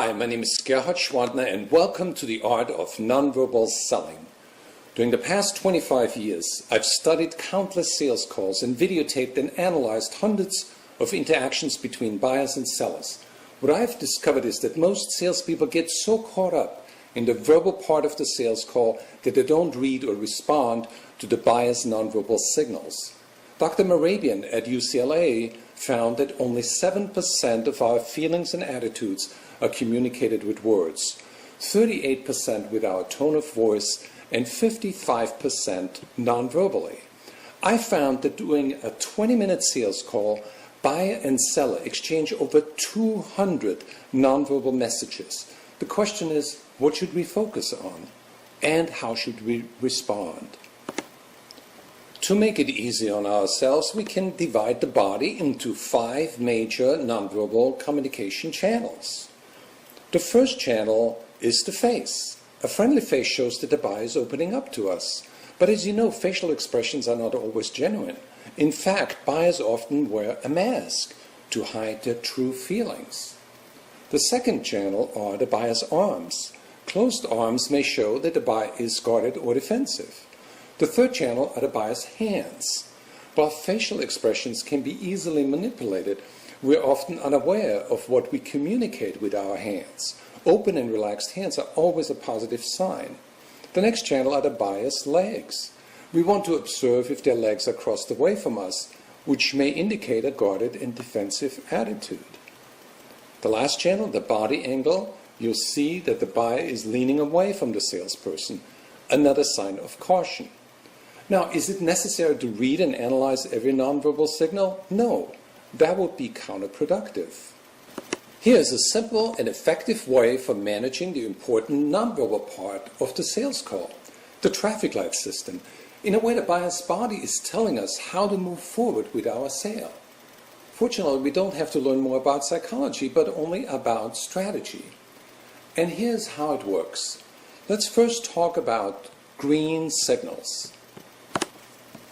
Hi, my name is Gerhard Schwantner and welcome to the Art of Nonverbal Selling. During the past 25 years, I've studied countless sales calls and videotaped and analyzed hundreds of interactions between buyers and sellers. What I've discovered is that most salespeople get so caught up in the verbal part of the sales call that they don't read or respond to the buyer's nonverbal signals. Dr. Morabian at UCLA found that only 7% of our feelings and attitudes are communicated with words, 38% with our tone of voice, and 55% non-verbally. I found that during a 20-minute sales call, buyer and seller exchange over 200 non-verbal messages. The question is, what should we focus on? And how should we respond? To make it easy on ourselves, we can divide the body into 5 major nonverbal communication channels. The first channel is the face. A friendly face shows that the buyer is opening up to us. But as you know, facial expressions are not always genuine. In fact, buyers often wear a mask to hide their true feelings. The second channel are the buyer's arms. Closed arms may show that the buyer is guarded or defensive. The third channel are the buyer's hands. While facial expressions can be easily manipulated, we're often unaware of what we communicate with our hands. Open and relaxed hands are always a positive sign. The next channel are the buyer's legs. We want to observe if their legs are crossed away from us, which may indicate a guarded and defensive attitude. The last channel, the body angle, you'll see that the buyer is leaning away from the salesperson, another sign of caution. Now, is it necessary to read and analyze every nonverbal signal? No. That would be counterproductive. Here's a simple and effective way for managing the important nonverbal part of the sales call, the traffic light system. In a way, the buyer's body is telling us how to move forward with our sale. Fortunately, we don't have to learn more about psychology, but only about strategy. And here's how it works. Let's first talk about green signals.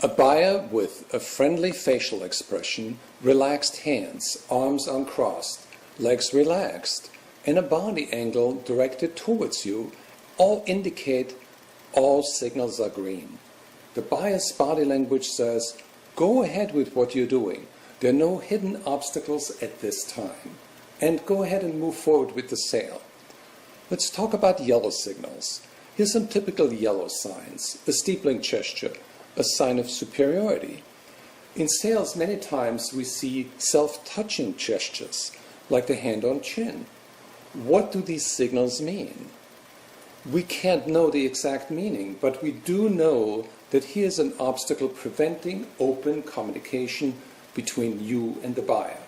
A buyer with a friendly facial expression, relaxed hands, arms uncrossed, legs relaxed, and a body angle directed towards you all indicate all signals are green. The buyer's body language says, go ahead with what you're doing. There are no hidden obstacles at this time. And go ahead and move forward with the sale. Let's talk about yellow signals. Here's some typical yellow signs. A steepling gesture, a sign of superiority. In sales, many times we see self-touching gestures, like the hand on chin. What do these signals mean? We can't know the exact meaning, but we do know that here's an obstacle preventing open communication between you and the buyer.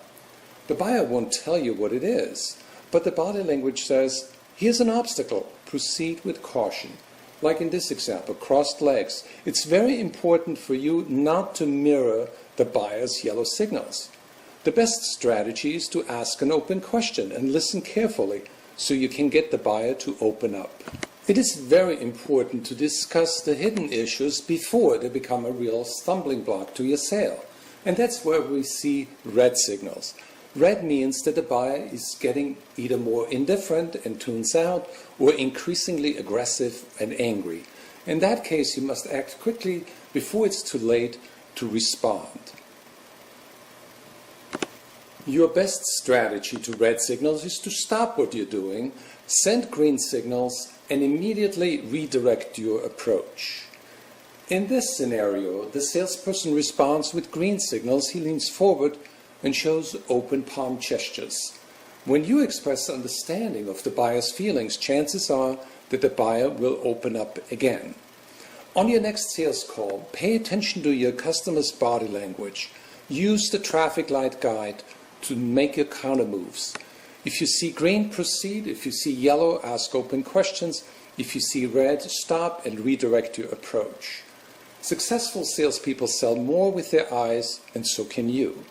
The buyer won't tell you what it is, but the body language says, here's an obstacle, proceed with caution. Like in this example, crossed legs. It's very important for you not to mirror the buyer's yellow signals. The best strategy is to ask an open question and listen carefully so you can get the buyer to open up. It is very important to discuss the hidden issues before they become a real stumbling block to your sale. And that's where we see red signals. Red means that the buyer is getting either more indifferent and tunes out or increasingly aggressive and angry. In that case, you must act quickly before it's too late to respond. Your best strategy to red signals is to stop what you're doing, send green signals, and immediately redirect your approach. In this scenario, the salesperson responds with green signals. He leans forward and shows open palm gestures. When you express understanding of the buyer's feelings, chances are that the buyer will open up again. On your next sales call, pay attention to your customer's body language. Use the traffic light guide to make your counter moves. If you see green, proceed. If you see yellow, ask open questions. If you see red, stop and redirect your approach. Successful salespeople sell more with their eyes, and so can you.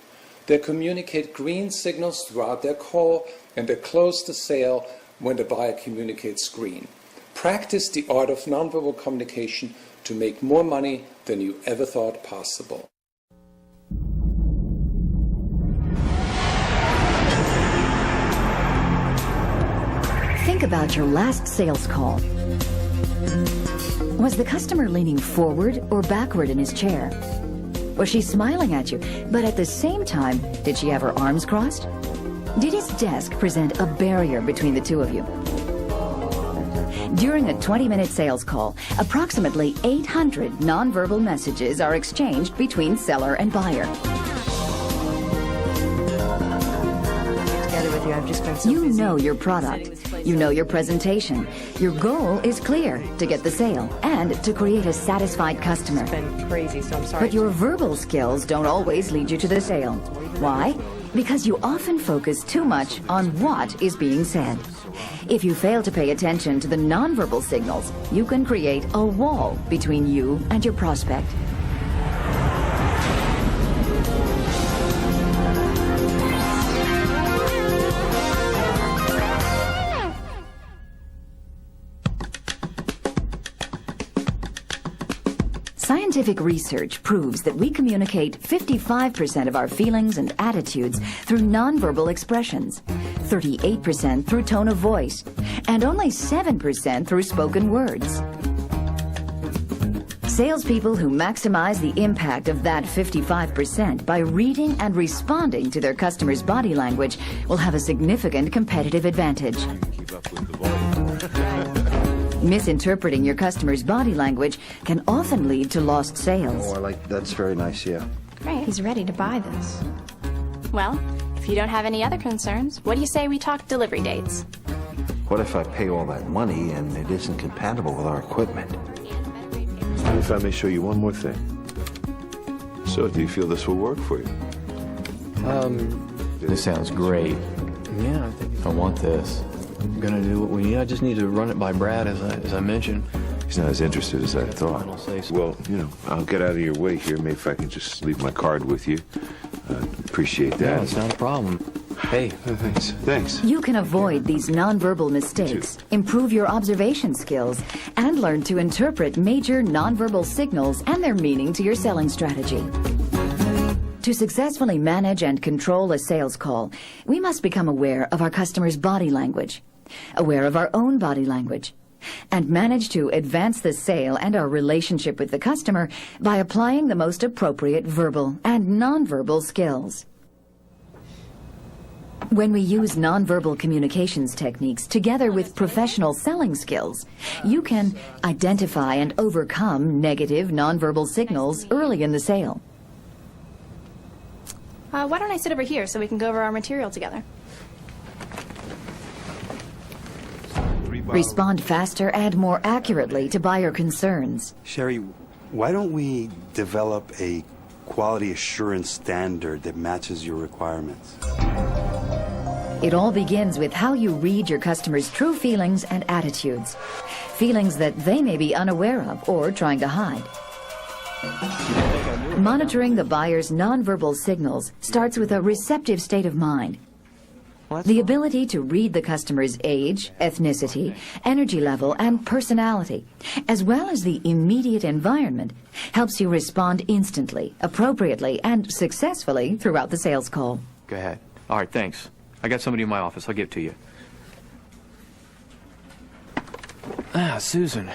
They communicate green signals throughout their call, and they close the sale when the buyer communicates green. Practice the art of nonverbal communication to make more money than you ever thought possible. Think about your last sales call. Was the customer leaning forward or backward in his chair? Was she smiling at you, but at the same time, did she have her arms crossed? Did his desk present a barrier between the two of you? During a 20-minute sales call, approximately 800 nonverbal messages are exchanged between seller and buyer. You know your product. You know your presentation. Your goal is clear: to get the sale and to create a satisfied customer. It's been crazy, so I'm sorry. But your verbal skills don't always lead you to the sale. Why? Because you often focus too much on what is being said. If you fail to pay attention to the nonverbal signals, you can create a wall between you and your prospect. Scientific research proves that we communicate 55% of our feelings and attitudes through nonverbal expressions, 38% through tone of voice, and only 7% through spoken words. Salespeople who maximize the impact of that 55% by reading and responding to their customers' body language will have a significant competitive advantage. Misinterpreting your customer's body language can often lead to lost sales. Oh, I like that's very nice, yeah. Great, he's ready to buy this. Well, if you don't have any other concerns, what do you say we talk delivery dates? What if I pay all that money and it isn't compatible with our equipment? If I may show you one more thing. So, do you feel this will work for you? This sounds great. Yeah, I want this. I'm gonna do what we need. I just need to run it by Brad, as I mentioned. He's not as interested as I thought. I'll say so. Well, you know, I'll get out of your way here. Maybe if I can just leave my card with you. Appreciate that. Yeah, it's not a problem. Hey. Thanks. You can avoid these nonverbal mistakes, improve your observation skills, and learn to interpret major nonverbal signals and their meaning to your selling strategy. To successfully manage and control a sales call, we must become aware of our customer's body language, aware of our own body language, and manage to advance the sale and our relationship with the customer by applying the most appropriate verbal and nonverbal skills. When we use nonverbal communications techniques together with professional selling skills, you can identify and overcome negative nonverbal signals early in the sale. Why don't I sit over here so we can go over our material together? Respond faster and more accurately to buyer concerns. Sherry, why don't we develop a quality assurance standard that matches your requirements? It all begins with how you read your customers' true feelings and attitudes, feelings that they may be unaware of or trying to hide. Monitoring the buyer's nonverbal signals starts with a receptive state of mind. The ability to read the customer's age, ethnicity, energy level, and personality, as well as the immediate environment, helps you respond instantly, appropriately, and successfully throughout the sales call. Go ahead. All right, thanks. I got somebody in my office. I'll give it to you. Susan.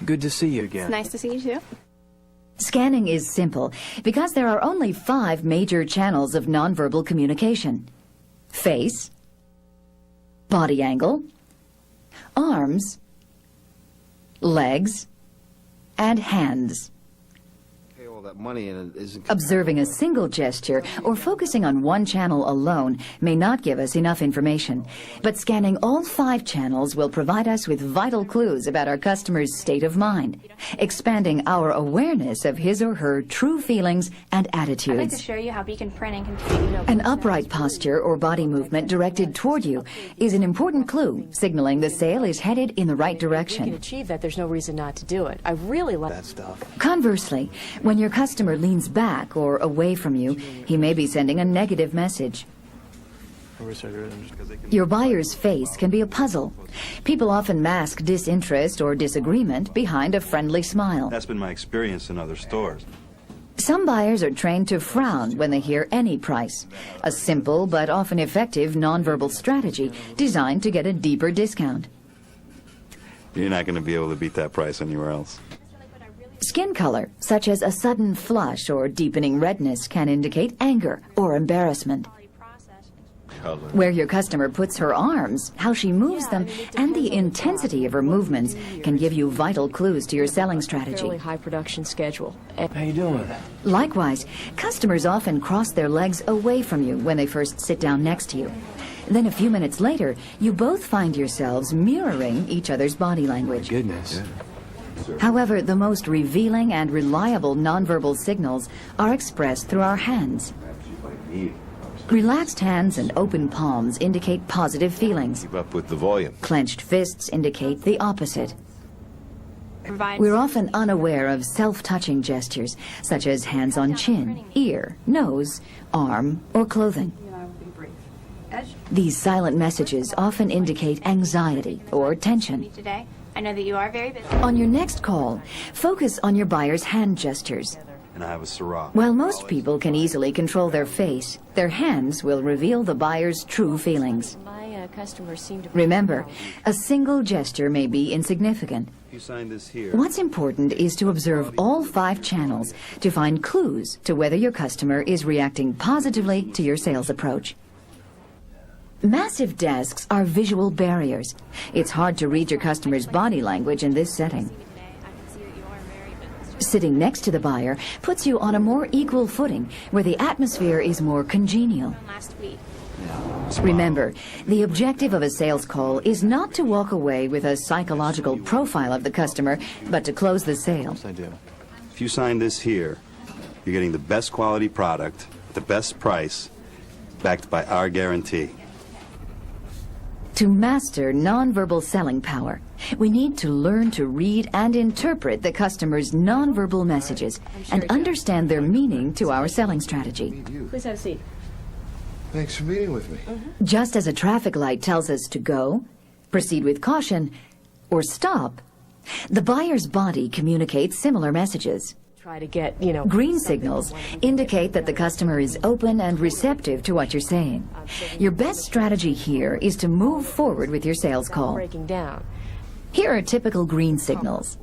Good to see you again. It's nice to see you too. Scanning is simple because there are only 5 major channels of nonverbal communication: face, body angle, arms, legs, and hands. That money and it isn't Observing a single gesture or focusing on one channel alone may not give us enough information, but scanning all 5 channels will provide us with vital clues about our customer's state of mind, expanding our awareness of his or her true feelings and I'd like to attitudes. show you how beacon printing can... An upright posture or body movement directed toward you is an important clue, signaling the sale is headed in the right We can direction. achieve that. There's no reason not to do it. I really like that stuff. Conversely, when your customer leans back or away from you, he may be sending a negative message. Your buyer's face can be a puzzle. People often mask disinterest or disagreement behind a friendly smile. That's been my experience in other stores. Some buyers are trained to frown when they hear any price, a simple but often effective nonverbal strategy designed to get a deeper discount. You're not going to be able to beat that price anywhere else. Skin color, such as a sudden flush or deepening redness, can indicate anger or embarrassment. Where your customer puts her arms, how she moves them, and the intensity of her movements can give you vital clues to your selling strategy. Fairly high production schedule. How you doing? Likewise, customers often cross their legs away from you when they first sit down next to you. Then a few minutes later, you both find yourselves mirroring each other's body language. Goodness. However, the most revealing and reliable nonverbal signals are expressed through our hands. Relaxed hands and open palms indicate positive feelings. Keep up with the volume. Clenched fists indicate the opposite. We're often unaware of self-touching gestures, such as hands on chin, ear, nose, arm, or clothing. These silent messages often indicate anxiety or tension. Today, I know that you are very busy. On your next call, focus on your buyer's hand gestures. And I have a Syrah. While most people can easily control their face, their hands will reveal the buyer's true feelings. My customers seem to... Remember, a single gesture may be insignificant. You sign this here. What's important is to observe all 5 channels to find clues to whether your customer is reacting positively to your sales approach. Massive desks are visual barriers. It's hard to read your customer's body language in this setting. Sitting next to the buyer puts you on a more equal footing where the atmosphere is more congenial. Last week. Remember, the objective of a sales call is not to walk away with a psychological profile of the customer, but to close the sale. I do. If you sign this here, you're getting the best quality product, the best price, backed by our guarantee. To master nonverbal selling power, we need to learn to read and interpret the customer's nonverbal messages and understand their meaning to our selling strategy. Please have a seat. Thanks for meeting with me. Just as a traffic light tells us to go, proceed with caution, or stop, the buyer's body communicates similar messages. Try to get, Green signals indicate that the customer is open and receptive to what you're saying. Your best strategy here is to move forward with your sales call. breaking down. Here are typical green signals.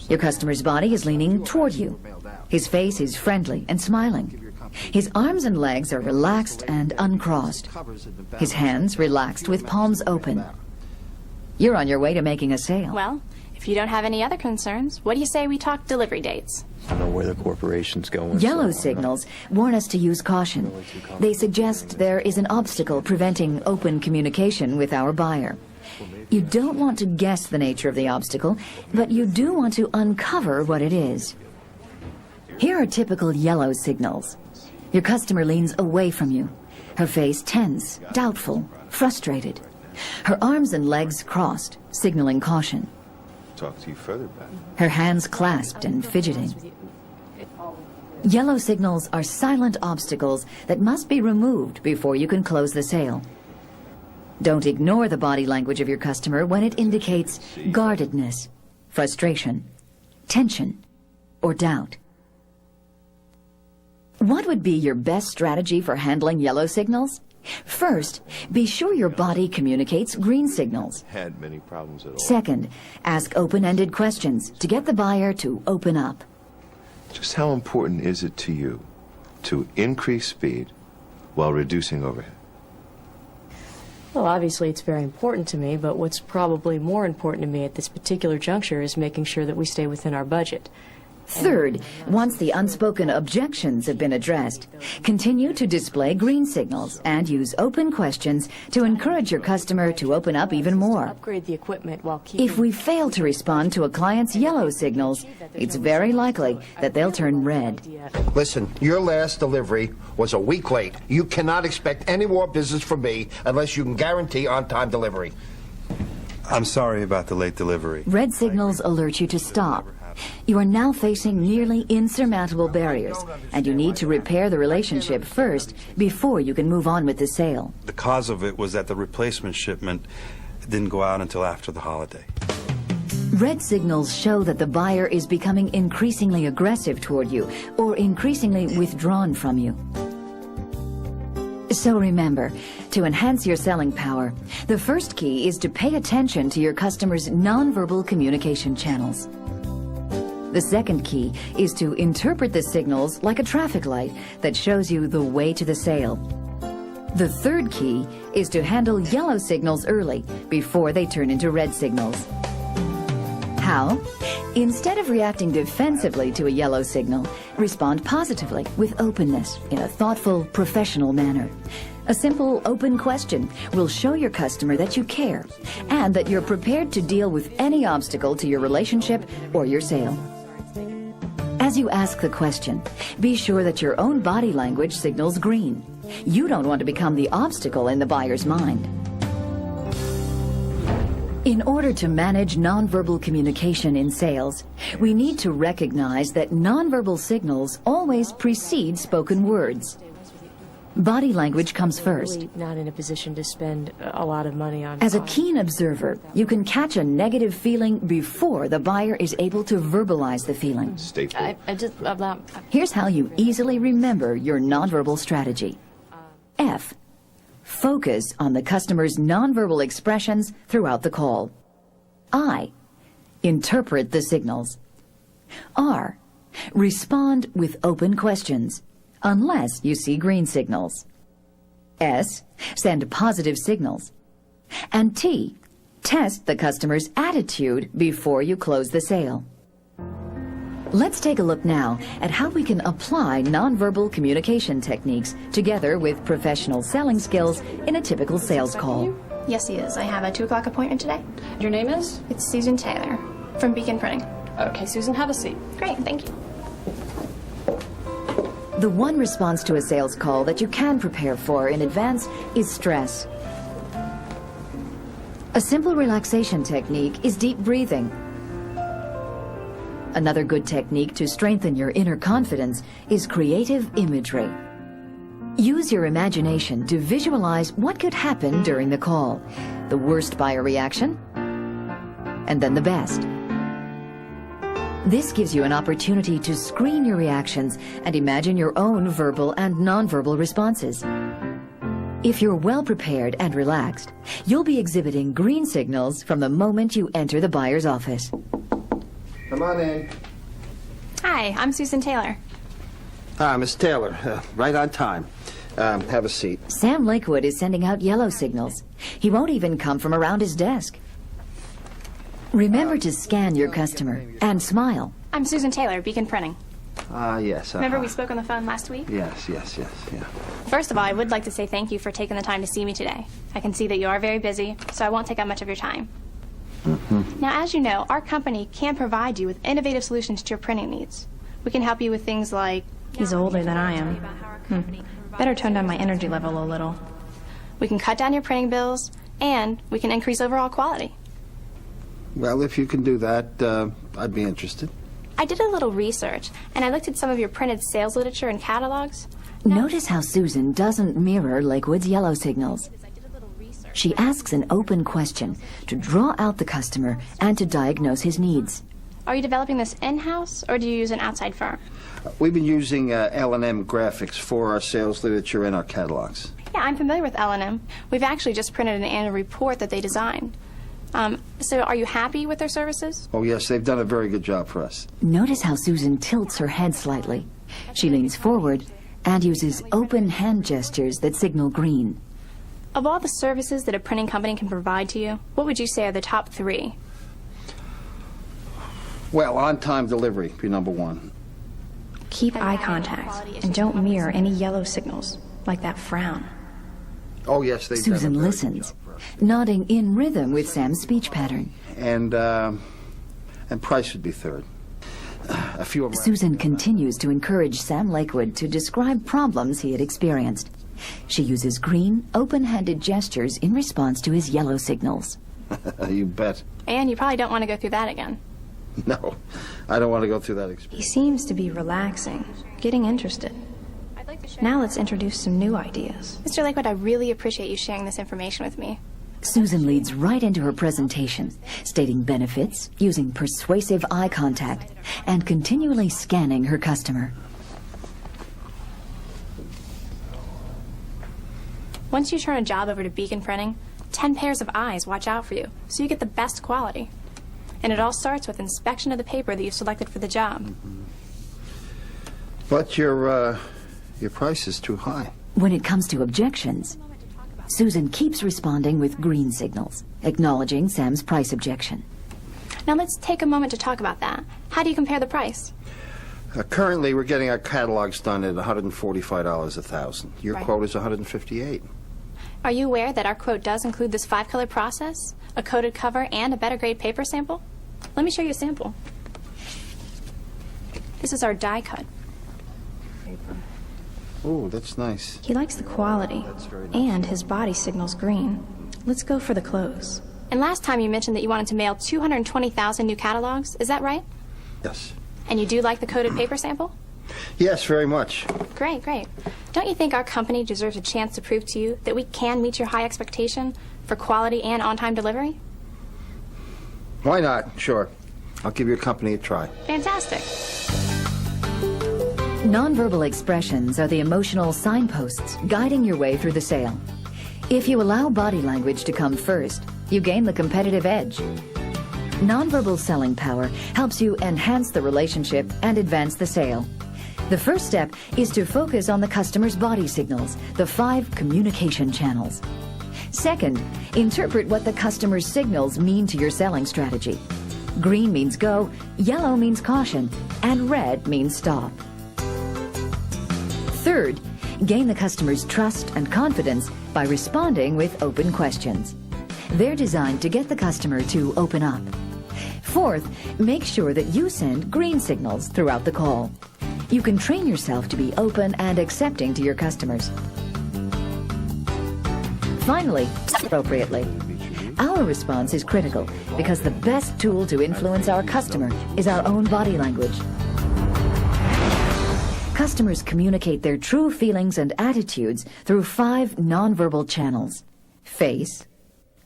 Your customer's body is leaning toward you. His face is friendly and smiling. His arms and legs are relaxed and uncrossed. His hands relaxed with palms open. You're on your way to making a sale. Well, if you don't have any other concerns, what do you say we talk delivery dates? I don't know where the corporation's going. Yellow so signals warn us to use caution. They suggest there is an obstacle preventing open communication with our buyer. You don't want to guess the nature of the obstacle, but you do want to uncover what it is. Here are typical yellow signals. Your customer leans away from you. Her face tense, doubtful, frustrated. Her arms and legs crossed, signaling caution. Talk to you further back. Her hands clasped and fidgeting. Yellow signals are silent obstacles that must be removed before you can close the sale. Don't ignore the body language of your customer when it indicates guardedness, frustration, tension, or doubt. What would be your best strategy for handling yellow signals? First, be sure your body communicates green signals. Had many problems at all. Second, ask open-ended questions to get the buyer to open up. Just how important is it to you to increase speed while reducing overhead? Well, obviously it's very important to me, but what's probably more important to me at this particular juncture is making sure that we stay within our budget. Third, once the unspoken objections have been addressed, continue to display green signals and use open questions to encourage your customer to open up even more. Upgrade the equipment while keeping... If we fail to respond to a client's yellow signals, it's very likely that they'll turn red. Listen, your last delivery was a week late. You cannot expect any more business from me unless you can guarantee on-time delivery. I'm sorry about the late delivery. Red signals alert you to stop. You are now facing nearly insurmountable barriers, and you need to repair the relationship first before you can move on with the sale. The cause of it was that the replacement shipment didn't go out until after the holiday. Red signals show that the buyer is becoming increasingly aggressive toward you or increasingly withdrawn from you. So remember, to enhance your selling power, the first key is to pay attention to your customers' nonverbal communication channels. The second key is to interpret the signals like a traffic light that shows you the way to the sale. The third key is to handle yellow signals early before they turn into red signals. How? Instead of reacting defensively to a yellow signal, respond positively with openness in a thoughtful, professional manner. A simple, open question will show your customer that you care and that you're prepared to deal with any obstacle to your relationship or your sale. As you ask the question, be sure that your own body language signals green. You don't want to become the obstacle in the buyer's mind. In order to manage nonverbal communication in sales, we need to recognize that nonverbal signals always precede spoken words. Body language comes first. Really not in a position to spend a lot of money on. As a keen observer, you can catch a negative feeling before the buyer is able to verbalize the feeling. Here's how you easily remember your nonverbal strategy. F. Focus on the customer's nonverbal expressions throughout the call. I. Interpret the signals. R. Respond with open questions, unless you see green signals. S. Send positive signals. And T. Test the customer's attitude before you close the sale. Let's take a look now at how we can apply nonverbal communication techniques together with professional selling skills in a typical sales call. Yes, he is. I have a 2 o'clock appointment today. Your name is? It's Susan Taylor from Beacon Printing. Okay, Susan, have a seat. Great, thank you. The one response to a sales call that you can prepare for in advance is stress. A simple relaxation technique is deep breathing. Another good technique to strengthen your inner confidence is creative imagery. Use your imagination to visualize what could happen during the call, the worst buyer reaction, and then the best. This gives you an opportunity to screen your reactions and imagine your own verbal and nonverbal responses. If you're well prepared and relaxed, you'll be exhibiting green signals from the moment you enter the buyer's office. Come on in. Hi, I'm Susan Taylor. Hi, Miss Taylor. Right on time. Have a seat. Sam Lakewood is sending out yellow signals. He won't even come from around his desk. Remember to scan your customer and smile. I'm Susan Taylor, Beacon Printing. Yes. Remember we spoke on the phone last week? Yes, yeah. First of all, I would like to say thank you for taking the time to see me today. I can see that you are very busy, so I won't take up much of your time. Now, as you know, our company can provide you with innovative solutions to your printing needs. We can help you with things like... He's older than I am. Better tone down my energy level a little. We can cut down your printing bills, and we can increase overall quality. Well, if you can do that, I'd be interested. I did a little research, and I looked at some of your printed sales literature and catalogs. Notice how Susan doesn't mirror Lakewood's yellow signals. She asks an open question to draw out the customer and to diagnose his needs. Are you developing this in-house, or do you use an outside firm? We've been using L&M graphics for our sales literature and our catalogs. Yeah, I'm familiar with L&M. We've actually just printed an annual report that they designed. So are you happy with their services? Oh, yes, they've done a very good job for us. Notice how Susan tilts her head slightly. She leans forward and uses open hand gestures that signal green. Of all the services that a printing company can provide to you, what would you say are the top 3? Well, on-time delivery would be number 1. Keep eye contact and don't mirror any yellow signals, like that frown. Oh, yes, they've Susan done a very listens, good job for us. nodding in rhythm with Sam's speech pattern. And price would be 3rd. A few of Susan continues to encourage Sam Lakewood to describe problems he had experienced. She uses green, open-handed gestures in response to his yellow signals. You bet. And you probably don't want to go through that again. No, I don't want to go through that experience. He seems to be relaxing, getting interested. Now let's introduce some new ideas. Mr. Lakewood, I really appreciate you sharing this information with me. Susan leads right into her presentation, stating benefits, using persuasive eye contact, and continually scanning her customer. Once you turn a job over to Beacon Printing, 10 pairs of eyes watch out for you, so you get the best quality. And it all starts with inspection of the paper that you've selected for the job. But your price is too high. When it comes to objections, Susan keeps responding with green signals, acknowledging Sam's price objection. Now let's take a moment to talk about that. How do you compare the price? Currently, we're getting our catalogs done at $145 a thousand. Your Right. quote is $158. Are you aware that our quote does include this 5-color process, a coated cover, and a better grade paper sample? Let me show you a sample. This is our die cut. Oh, that's nice. He likes the quality, and his body signals green. Let's go for the close. And last time you mentioned that you wanted to mail 220,000 new catalogs, is that right? Yes. And you do like the coated paper sample? Yes, very much. Great, great. Don't you think our company deserves a chance to prove to you that we can meet your high expectation for quality and on-time delivery? Why not? Sure. I'll give your company a try. Fantastic. Nonverbal expressions are the emotional signposts guiding your way through the sale. If you allow body language to come first, you gain the competitive edge. Nonverbal selling power helps you enhance the relationship and advance the sale. The first step is to focus on the customer's body signals, the 5 communication channels. Second, interpret what the customer's signals mean to your selling strategy. Green means go, yellow means caution, and red means stop. Third, gain the customer's trust and confidence by responding with open questions. They're designed to get the customer to open up. Fourth, make sure that you send green signals throughout the call. You can train yourself to be open and accepting to your customers. Finally, appropriately. Our response is critical because the best tool to influence our customer is our own body language. Customers communicate their true feelings and attitudes through 5 nonverbal channels: face,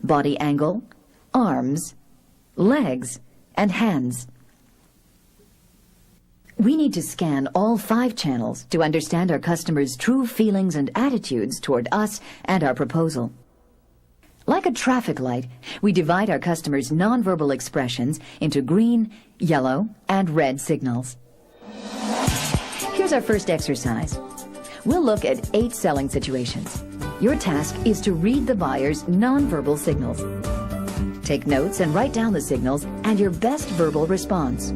body angle, arms, legs, and hands. We need to scan all 5 channels to understand our customers' true feelings and attitudes toward us and our proposal. Like a traffic light, we divide our customers' nonverbal expressions into green, yellow, and red signals. Here's our first exercise. We'll look at 8 selling situations. Your task is to read the buyer's nonverbal signals. Take notes and write down the signals and your best verbal response.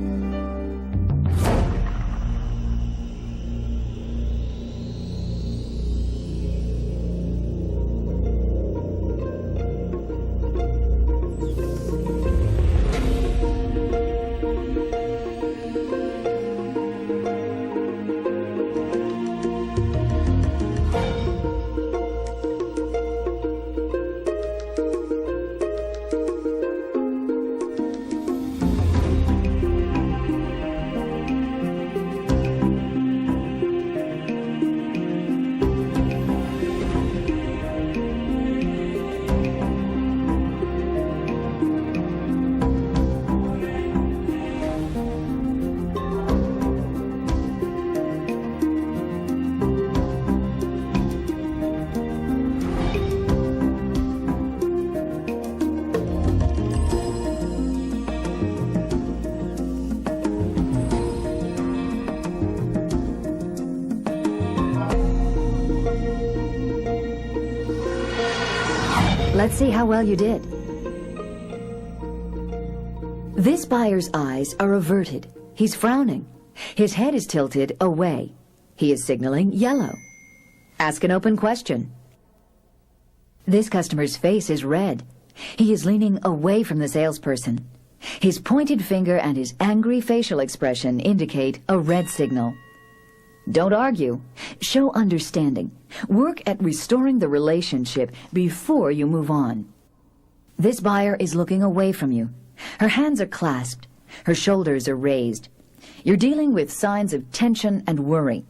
Let's see how well you did. This buyer's eyes are averted. He's frowning. His head is tilted away. He is signaling yellow. Ask an open question. This customer's face is red. He is leaning away from the salesperson. His pointed finger and his angry facial expression indicate a red signal. Don't argue. Show understanding. Work at restoring the relationship before you move on. This buyer is looking away from you. Her hands are clasped. Her shoulders are raised. You're dealing with signs of tension and worry.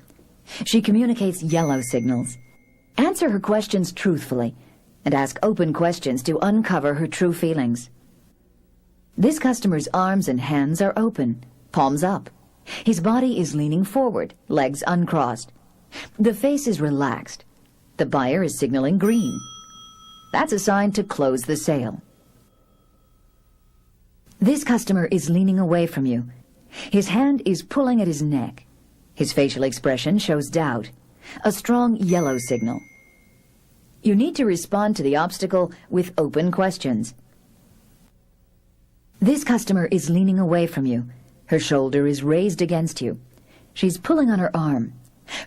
She communicates yellow signals. Answer her questions truthfully and ask open questions to uncover her true feelings. This customer's arms and hands are open, palms up. His body is leaning forward, legs uncrossed. The face is relaxed. The buyer is signaling green. That's a sign to close the sale. This customer is leaning away from you. His hand is pulling at his neck. His facial expression shows doubt, a strong yellow signal. You need to respond to the obstacle with open questions. This customer is leaning away from you. Her shoulder is raised against you. She's pulling on her arm.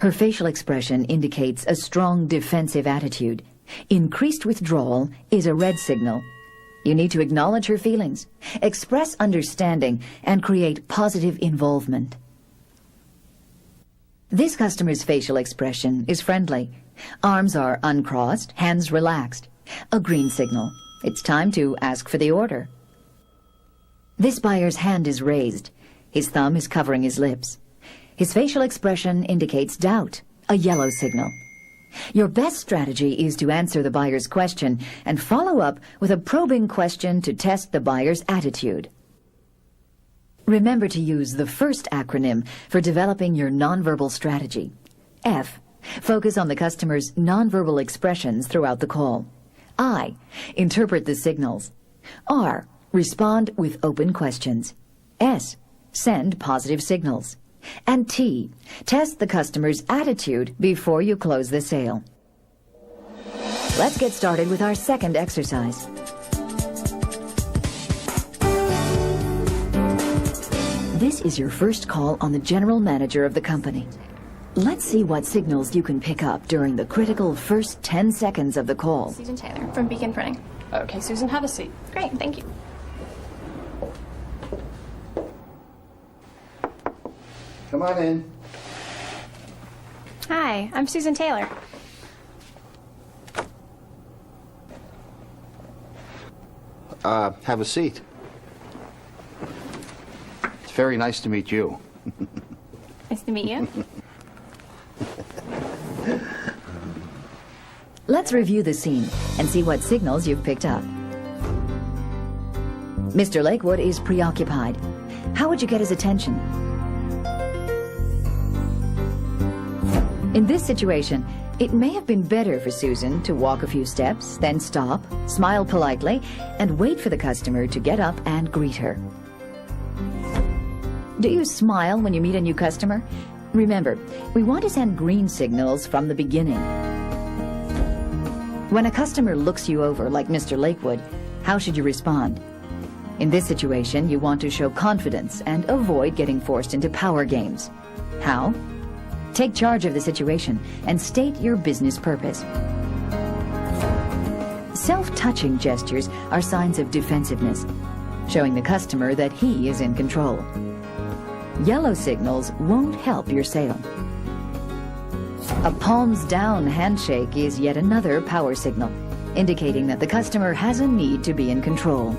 Her facial expression indicates a strong defensive attitude. Increased withdrawal is a red signal. You need to acknowledge her feelings, express understanding, and create positive involvement. This customer's facial expression is friendly. Arms are uncrossed, hands relaxed. A green signal. It's time to ask for the order. This buyer's hand is raised. His thumb is covering his lips. His facial expression indicates doubt, a yellow signal. Your best strategy is to answer the buyer's question and follow up with a probing question to test the buyer's attitude. Remember to use the first acronym for developing your nonverbal strategy. F. Focus on the customer's nonverbal expressions throughout the call. I. Interpret the signals. R. Respond with open questions. S. Send positive signals. And T. Test the customer's attitude before you close the sale. Let's get started with our second exercise. This is your first call on the general manager of the company. Let's see what signals you can pick up during the critical first 10 seconds of the call. Susan Taylor from Beacon Printing. Okay, Susan, have a seat. Great, thank you. Come on in. Hi, I'm Susan Taylor. Have a seat. It's very nice to meet you. Nice to meet you. Let's review the scene and see what signals you've picked up. Mr. Lakewood is preoccupied. How would you get his attention? In this situation, it may have been better for Susan to walk a few steps, then stop, smile politely, and wait for the customer to get up and greet her. Do you smile when you meet a new customer? Remember, we want to send green signals from the beginning. When a customer looks you over like Mr. Lakewood, how should you respond? In this situation, you want to show confidence and avoid getting forced into power games. How? Take charge of the situation and state your business purpose. Self-touching gestures are signs of defensiveness, showing the customer that he is in control. Yellow signals won't help your sale. A palms-down handshake is yet another power signal, indicating that the customer has a need to be in control.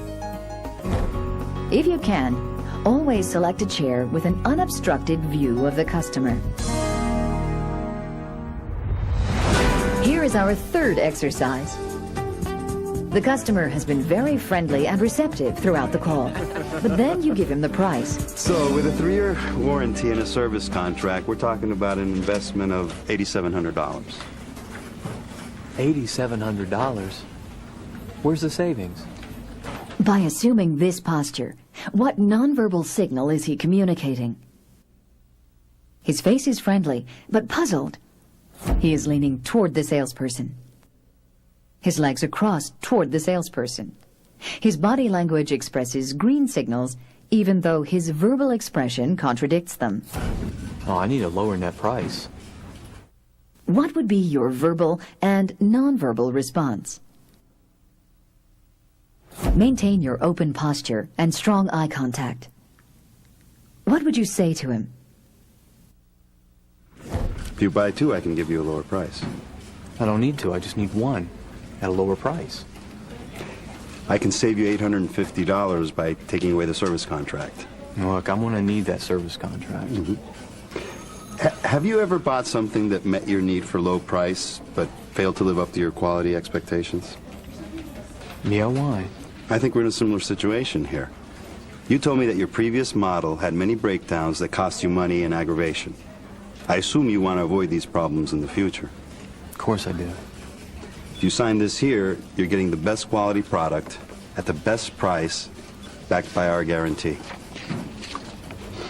If you can, always select a chair with an unobstructed view of the customer. Here is our third exercise. The customer has been very friendly and receptive throughout the call, but then you give him the price. So with a 3-year warranty and a service contract, we're talking about an investment of $8,700. $8,700? Where's the savings? By assuming this posture, what nonverbal signal is he communicating? His face is friendly, but puzzled. He is leaning toward the salesperson. His legs are crossed toward the salesperson. His body language expresses green signals, even though his verbal expression contradicts them. Oh, I need a lower net price. What would be your verbal and nonverbal response? Maintain your open posture and strong eye contact. What would you say to him? If you buy 2, I can give you a lower price. I don't need to. I just need 1 at a lower price. I can save you $850 by taking away the service contract. Look, I'm going to need that service contract. Have you ever bought something that met your need for low price, but failed to live up to your quality expectations? Yeah, why? I think we're in a similar situation here. You told me that your previous model had many breakdowns that cost you money and aggravation. I assume you want to avoid these problems in the future. Of course I do. If you sign this here, you're getting the best quality product at the best price, backed by our guarantee.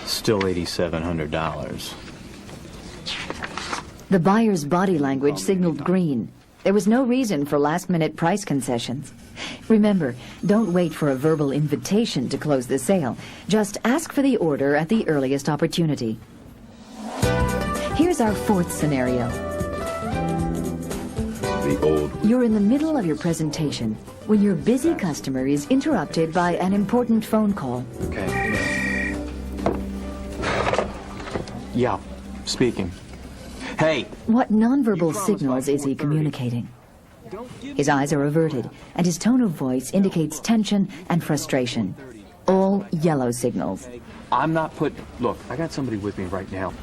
Still $8,700. The buyer's body language signaled green. There was no reason for last-minute price concessions. Remember, don't wait for a verbal invitation to close the sale. Just ask for the order at the earliest opportunity. Here's our fourth scenario. You're in the middle of your presentation when your busy customer is interrupted by an important phone call. Okay. Yeah, speaking. Hey! What nonverbal signals is he communicating? His eyes are averted, and his tone of voice indicates tension and frustration. All yellow signals. I'm not Look, I got somebody with me right now.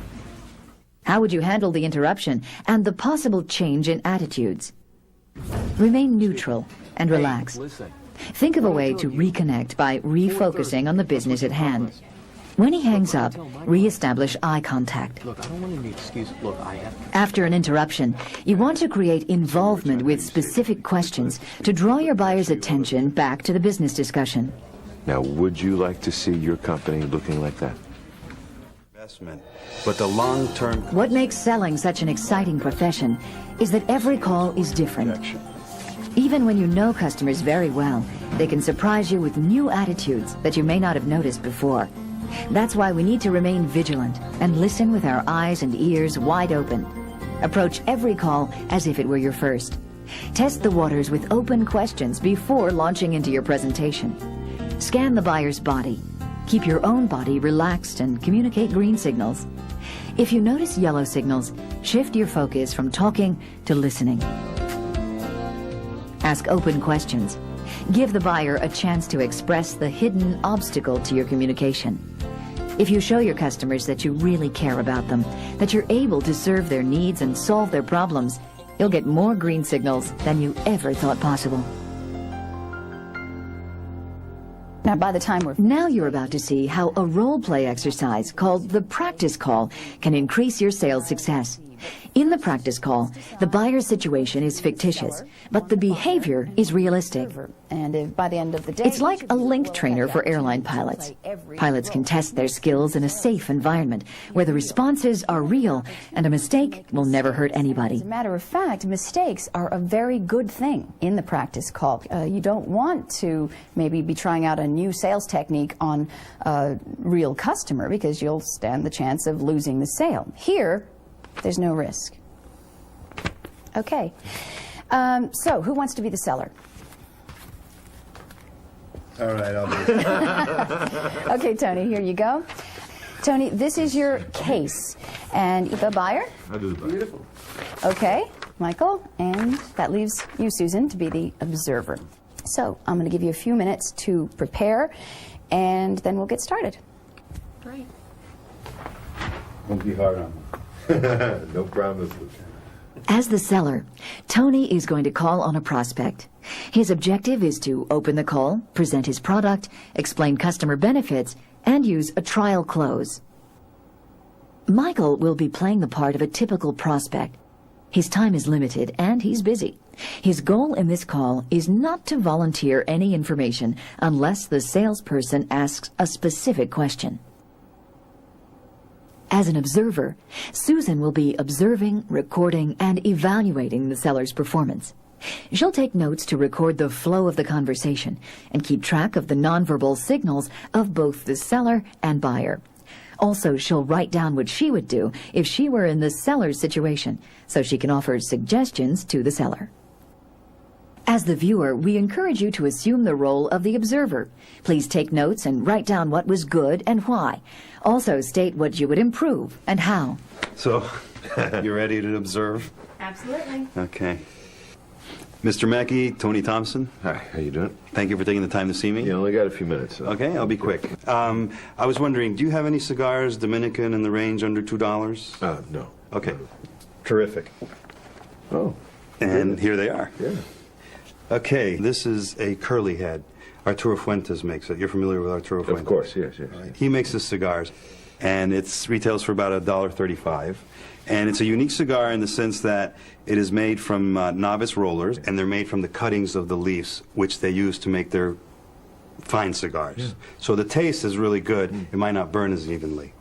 How would you handle the interruption and the possible change in attitudes? Remain neutral and relax. Think of a way to reconnect by refocusing on the business at hand. When he hangs up, re-establish eye contact. Look, I don't want any excuse. Look, I have... After an interruption, you want to create involvement with specific questions to draw your buyer's attention back to the business discussion. Now, would you like to see your company looking like that? Investment, but the long-term... What makes selling such an exciting profession is that every call is different. Even when you know customers very well, they can surprise you with new attitudes that you may not have noticed before. That's why we need to remain vigilant and listen with our eyes and ears wide open. Approach every call as if it were your first. Test the waters with open questions before launching into your presentation. Scan the buyer's body. Keep your own body relaxed and communicate green signals. If you notice yellow signals, shift your focus from talking to listening. Ask open questions. Give the buyer a chance to express the hidden obstacle to your communication. If you show your customers that you really care about them, that you're able to serve their needs and solve their problems, you'll get more green signals than you ever thought possible. Now you're about to see how a role-play exercise called the practice call can increase your sales success. In the practice call, the buyer's situation is fictitious, but the behavior is realistic. And by the end of the day, it's like a link trainer for airline pilots. Pilots can test their skills in a safe environment where the responses are real and a mistake will never hurt anybody. As a matter of fact, mistakes are a very good thing in the practice call. You don't want to maybe be trying out a new sales technique on a real customer because you'll stand the chance of losing the sale. Here, there's no risk. Okay. So, who wants to be the seller? All right, I'll do it. Okay, Tony, here you go. Tony, this is your case. And the buyer? I'll do the buyer. Beautiful. Okay, Michael, and that leaves you, Susan, to be the observer. So, I'm going to give you a few minutes to prepare, and then we'll get started. Great. Won't be hard on me. No promise. As the seller, Tony is going to call on a prospect. His objective is to open the call, present his product, explain customer benefits, and use a trial close. Michael will be playing the part of a typical prospect. His time is limited and he's busy. His goal in this call is not to volunteer any information unless the salesperson asks a specific question. As an observer, Susan will be observing, recording, and evaluating the seller's performance. She'll take notes to record the flow of the conversation and keep track of the nonverbal signals of both the seller and buyer. Also, she'll write down what she would do if she were in the seller's situation, so she can offer suggestions to the seller. As the viewer, we encourage you to assume the role of the observer. Please take notes and write down what was good and why. Also state what you would improve and how. So, you ready to observe? Absolutely. Okay. Mr. Mackey, Tony Thompson. Hi, how you doing? Thank you for taking the time to see me. You only got a few minutes. So. Okay, I'll be quick. I was wondering, do you have any cigars, Dominican, in the range under $2? No. Okay. Terrific. Oh. And here they are. Yeah. Okay, this is a curly head. Arturo Fuentes makes it. You're familiar with Arturo Fuentes? Of course, yes. He makes his cigars. and it retails for about $1.35. And it's a unique cigar in the sense that it is made from novice rollers, and they're made from the cuttings of the leaves, which they use to make their fine cigars. Yeah. So the taste is really good. It might not burn as evenly.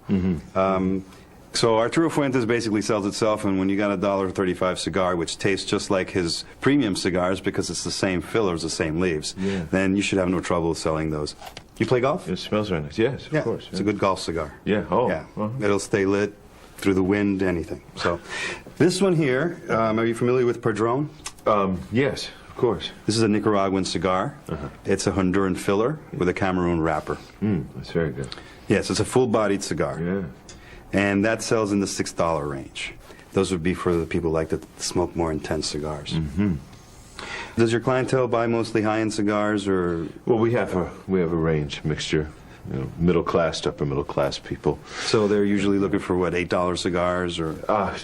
So Arturo Fuentes basically sells itself, and when you got a $1.35 cigar, which tastes just like his premium cigars because it's the same fillers, the same leaves, then you should have no trouble selling those. You play golf? It smells very nice. Yes, of course. It's a good golf cigar. Yeah. Oh. Yeah. It'll stay lit through the wind, anything. So this one here, are you familiar with Padron? Yes, of course. This is a Nicaraguan cigar. It's a Honduran filler with a Cameroon wrapper. That's very good. Yes, it's a full-bodied cigar. Yeah. And that sells in the $6 range. Those would be for the people who like to smoke more intense cigars. Does your clientele buy mostly high-end cigars, or? Well, we have a range, mixture. You know, middle class to upper middle class people. So they're usually looking for what, $8 cigars, or?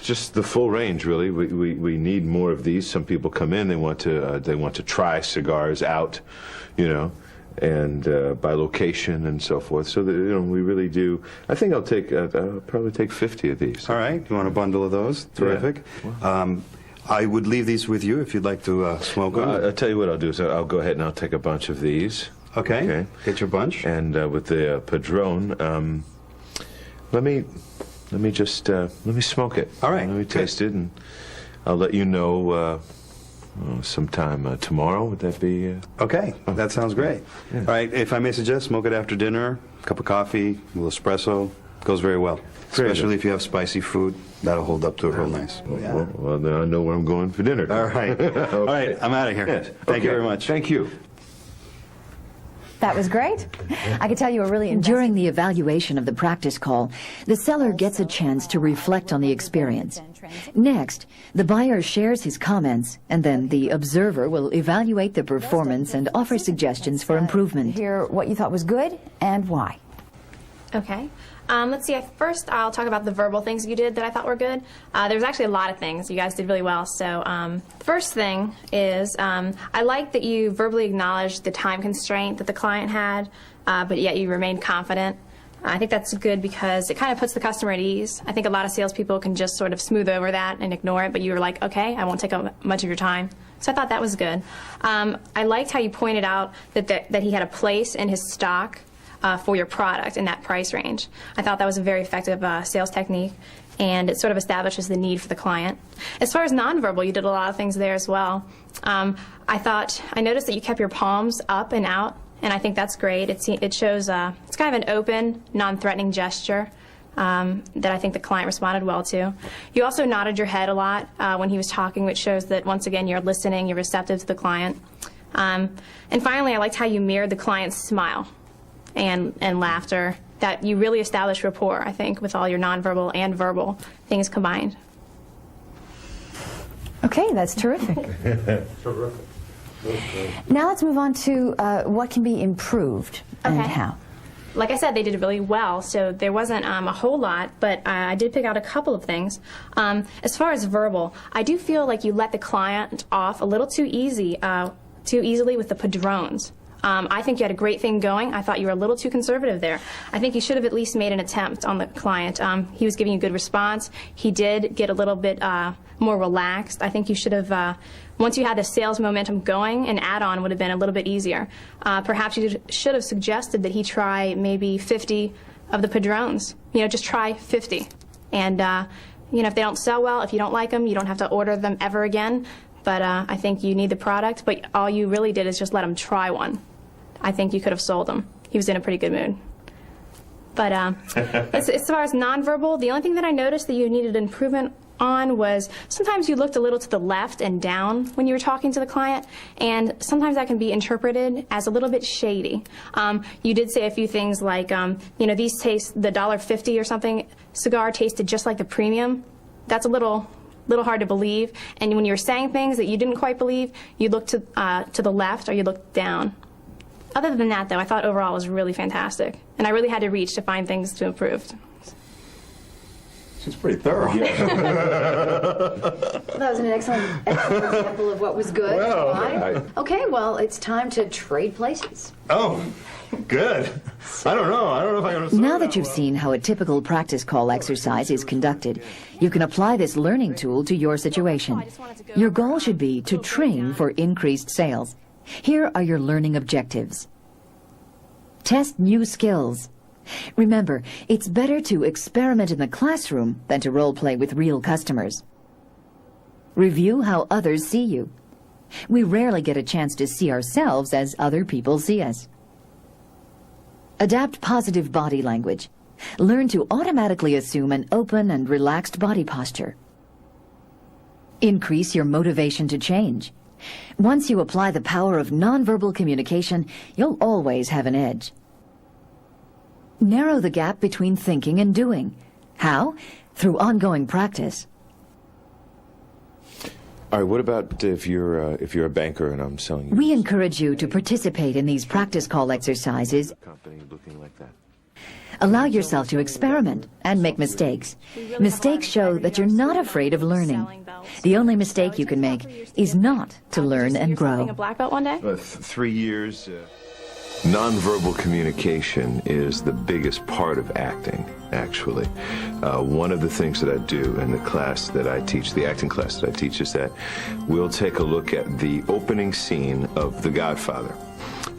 Just the full range, really. We need more of these. Some people come in, they want to try cigars out, you know, and by location and so forth. So that, you know, we really do. I think I'll probably take 50 of these. All right. You want a bundle of those? Terrific. Yeah. I would leave these with you if you'd like to smoke them. I'll tell you what I'll do is I'll go ahead and I'll take a bunch of these. Okay. Get your bunch. And with the Padron, let me smoke it. All right. Let me taste it, and I'll let you know sometime tomorrow. Would that be? Okay. That sounds great. Yeah. All right. If I may suggest, smoke it after dinner. A cup of coffee, a little espresso. Goes very well. Especially if you have spicy food. That'll hold up to it real nice. Well, then I know where I'm going for dinner. All right. Okay. All right. I'm out of here. Yes. Thank you very much. Thank you. That was great. I can tell you were really During the evaluation of the practice call, the seller gets a chance to reflect on the experience. Next, the buyer shares his comments, and then the observer will evaluate the performance and offer suggestions for improvement. Hear what you thought was good and why. Okay. Let's see. First, I'll talk about the verbal things you did that I thought were good. There was actually a lot of things. You guys did really well. So first thing is I like that you verbally acknowledged the time constraint that the client had, but yet you remained confident. I think that's good because it kind of puts the customer at ease. I think a lot of salespeople can just sort of smooth over that and ignore it, but you were like, okay, I won't take up much of your time. So I thought that was good. I liked how you pointed out that he had a place in his stock for your product in that price range. I thought that was a very effective sales technique, and it sort of establishes the need for the client. As far as nonverbal, you did a lot of things there as well. I noticed that you kept your palms up and out, and I think that's great. It shows it's kind of an open, non-threatening gesture that I think the client responded well to. You also nodded your head a lot when he was talking, which shows that, once again, you're listening, you're receptive to the client. And finally, I liked how you mirrored the client's smile and laughter, that you really established rapport, I think, with all your nonverbal and verbal things combined. Okay, that's terrific. Terrific. Now let's move on to what can be improved and how. Like I said, they did really well, so there wasn't a whole lot, but I did pick out a couple of things. As far as verbal, I do feel like you let the client off a little too easily with the Padrones. I think you had a great thing going. I thought you were a little too conservative there. I think you should have at least made an attempt on the client. He was giving you a good response. He did get a little bit more relaxed. I think you should have, once you had the sales momentum going, an add-on would have been a little bit easier. Perhaps you should have suggested that he try maybe 50 of the Padrones. You know, just try 50. And, you know, if they don't sell well, if you don't like them, you don't have to order them ever again. But I think you need the product, but all you really did is just let him try one. I think you could have sold him. He was in a pretty good mood. But as far as nonverbal, the only thing that I noticed that you needed improvement on was sometimes you looked a little to the left and down when you were talking to the client, and sometimes that can be interpreted as a little bit shady. You did say a few things like, you know, these taste, the $1.50 or something cigar tasted just like the premium. That's a little hard to believe, and when you were saying things that you didn't quite believe, you looked to the left or you looked down. Other than that, though, I thought overall it was really fantastic, and I really had to reach to find things to improve. She's pretty thorough. That was an excellent example of what was good. Well, Okay, well, it's time to trade places. Oh, good. I don't know if I can. Now that you've seen how a typical practice call exercise is conducted, you can apply this learning tool to your situation. Your goal should be to train for increased sales. Here are your learning objectives. Test new skills. Remember, it's better to experiment in the classroom than to role play with real customers. Review how others see you. We rarely get a chance to see ourselves as other people see us. Adapt positive body language. Learn to automatically assume an open and relaxed body posture. Increase your motivation to change. Once you apply the power of nonverbal communication, you'll always have an edge. Narrow the gap between thinking and doing. How? Through ongoing practice. All right, what about if you're a banker and I'm selling you? We encourage you to participate in these practice call exercises. Company looking like that. Allow yourself to experiment and make mistakes. Mistakes show that you're not afraid of learning. The only mistake you can make is not to learn and grow. A black belt one day? 3 years. Nonverbal communication is the biggest part of acting, actually. One of the things that I do in the class that I teach, the acting class that I teach, is that we'll take a look at the opening scene of The Godfather.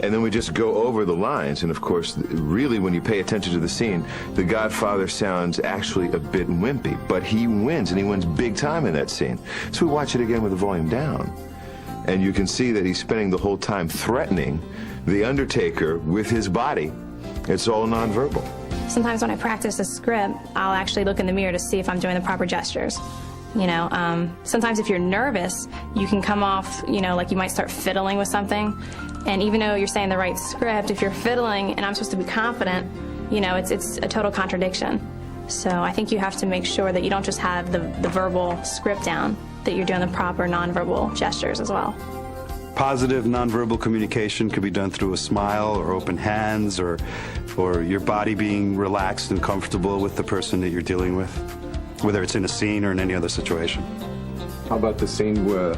And then we just go over the lines, and of course, really when you pay attention to the scene, The Godfather sounds actually a bit wimpy, but he wins, and he wins big time in that scene. So we watch it again with the volume down. And you can see that he's spending the whole time threatening the Undertaker with his body. It's all nonverbal. Sometimes when I practice a script, I'll actually look in the mirror to see if I'm doing the proper gestures. You know, sometimes if you're nervous, you can come off, you know, like you might start fiddling with something. And even though you're saying the right script, if you're fiddling and I'm supposed to be confident, you know, it's a total contradiction. So I think you have to make sure that you don't just have the verbal script down, that you're doing the proper nonverbal gestures as well. Positive nonverbal communication could be done through a smile or open hands or your body being relaxed and comfortable with the person that you're dealing with, whether it's in a scene or in any other situation. How about the scene where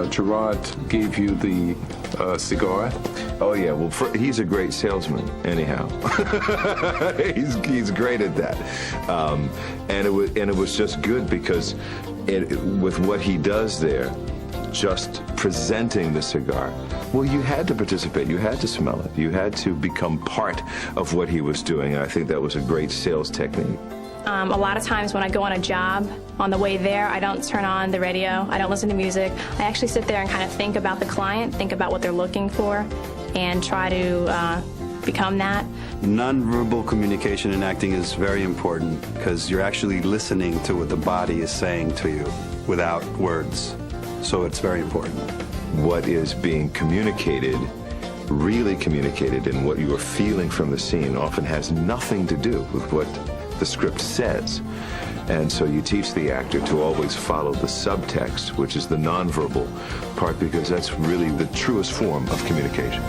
Gerard gave you the cigar? Oh yeah, well he's a great salesman anyhow. he's great at that, and it was just good because with what he does there, just presenting the cigar, well, you had to participate, you had to smell it, you had to become part of what he was doing, and I think that was a great sales technique. A lot of times when I go on a job, on the way there, I don't turn on the radio, I don't listen to music. I actually sit there and kind of think about the client, think about what they're looking for, and try to become that. Nonverbal communication in acting is very important because you're actually listening to what the body is saying to you without words. So it's very important. What is being communicated, really communicated, and what you are feeling from the scene often has nothing to do with what the script says. And so you teach the actor to always follow the subtext, which is the nonverbal part, because that's really the truest form of communication.